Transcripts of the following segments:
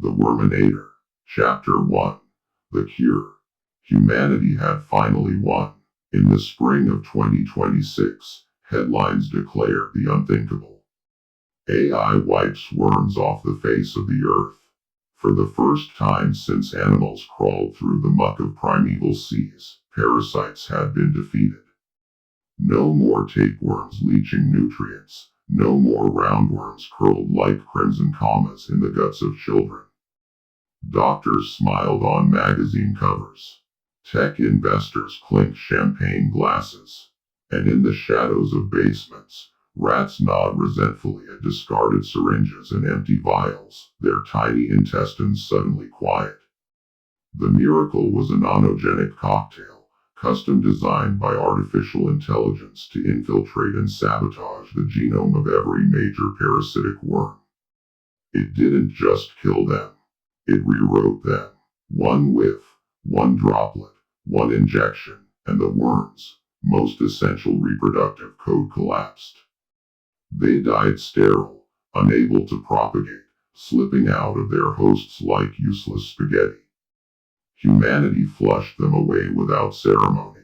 The Wormenator. Chapter 1. The Cure. Humanity had finally won. In the spring of 2026, headlines declared the unthinkable. AI wipes worms off the face of the earth. For the first time since animals crawled through the muck of primeval seas, parasites had been defeated. No more tapeworms leaching nutrients. No more roundworms curled like crimson commas in the guts of children. Doctors smiled on magazine covers. Tech investors clinked champagne glasses. And in the shadows of basements, rats gnawed resentfully at discarded syringes and empty vials, their tiny intestines suddenly quiet. The miracle was a nanogenic cocktail, custom designed by artificial intelligence to infiltrate and sabotage the genome of every major parasitic worm. It didn't just kill them. It rewrote them. One whiff, one droplet, one injection, and the worm's most essential reproductive code collapsed. They died sterile, unable to propagate, slipping out of their hosts like useless spaghetti. Humanity flushed them away without ceremony.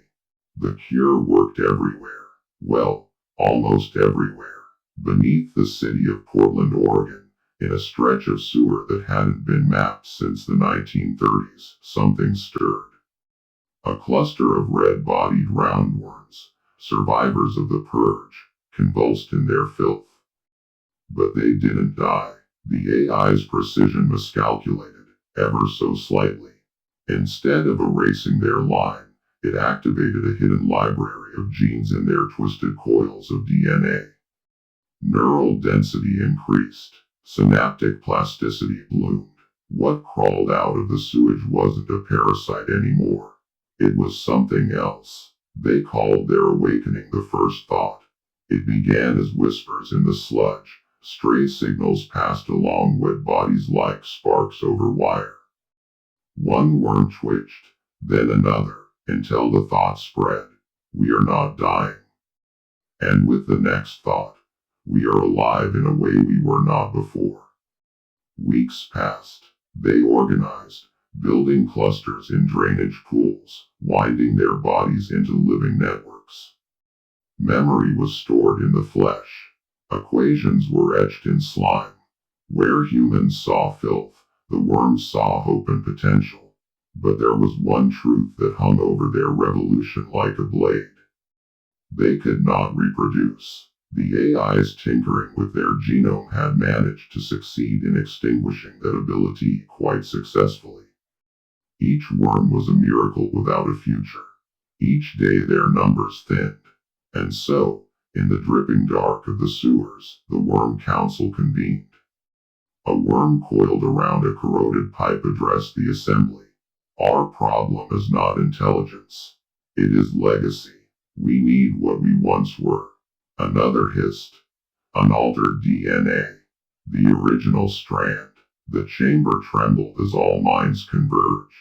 The cure worked everywhere. Well, almost everywhere. Beneath the city of Portland, Oregon, in a stretch of sewer that hadn't been mapped since the 1930s, something stirred. A cluster of red-bodied roundworms, survivors of the purge, convulsed in their filth. But they didn't die. The AI's precision miscalculated, ever so slightly. Instead of erasing their line, it activated a hidden library of genes in their twisted coils of DNA. Neural density increased. Synaptic plasticity bloomed. What crawled out of the sewage wasn't a parasite anymore. It was something else. They called their awakening the first thought. It began as whispers in the sludge. Stray signals passed along wet bodies like sparks over wire. One worm twitched, then another, until the thought spread. We are not dying. And with the next thought, we are alive in a way we were not before. Weeks passed. They organized, building clusters in drainage pools, winding their bodies into living networks. Memory was stored in the flesh. Equations were etched in slime. Where humans saw filth, the worms saw hope and potential. But there was one truth that hung over their revolution like a blade. They could not reproduce. The AI's tinkering with their genome had managed to succeed in extinguishing that ability quite successfully. Each worm was a miracle without a future. Each day their numbers thinned. And so, in the dripping dark of the sewers, the Worm Council convened. A worm coiled around a corroded pipe addressed the assembly. Our problem is not intelligence. It is legacy. We need what we once were. Another hissed. Unaltered DNA. The original strand. The chamber trembled as all minds converged.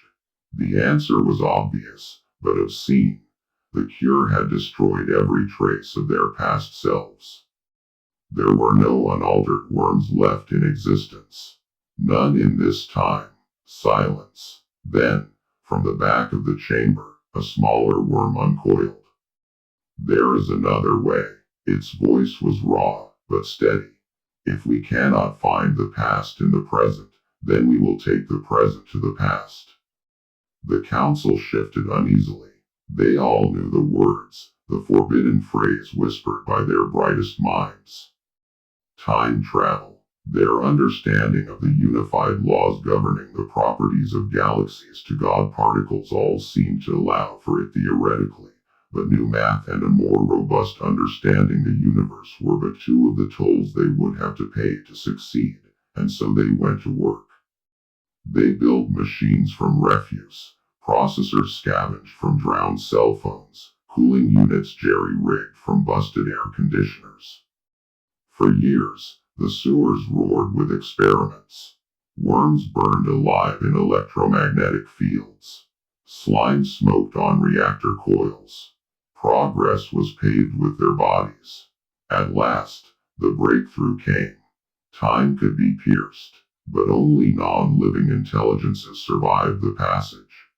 The answer was obvious, but obscene. The cure had destroyed every trace of their past selves. There were no unaltered worms left in existence. None in this time. Silence. Then, from the back of the chamber, a smaller worm uncoiled. There is another way. Its voice was raw, but steady. If we cannot find the past in the present, then we will take the present to the past. The council shifted uneasily. They all knew the words, the forbidden phrase whispered by their brightest minds. Time travel. Their understanding of the unified laws governing the properties of galaxies to God particles all seemed to allow for it theoretically, but new math and a more robust understanding the universe were but two of the tolls they would have to pay to succeed, and so they went to work. They built machines from refuse, processors scavenged from drowned cell phones, cooling units jerry-rigged from busted air conditioners. For years, the sewers roared with experiments. Worms burned alive in electromagnetic fields. Slime smoked on reactor coils. Progress was paved with their bodies. At last, the breakthrough came. Time could be pierced. but only non-living intelligences survive the passage.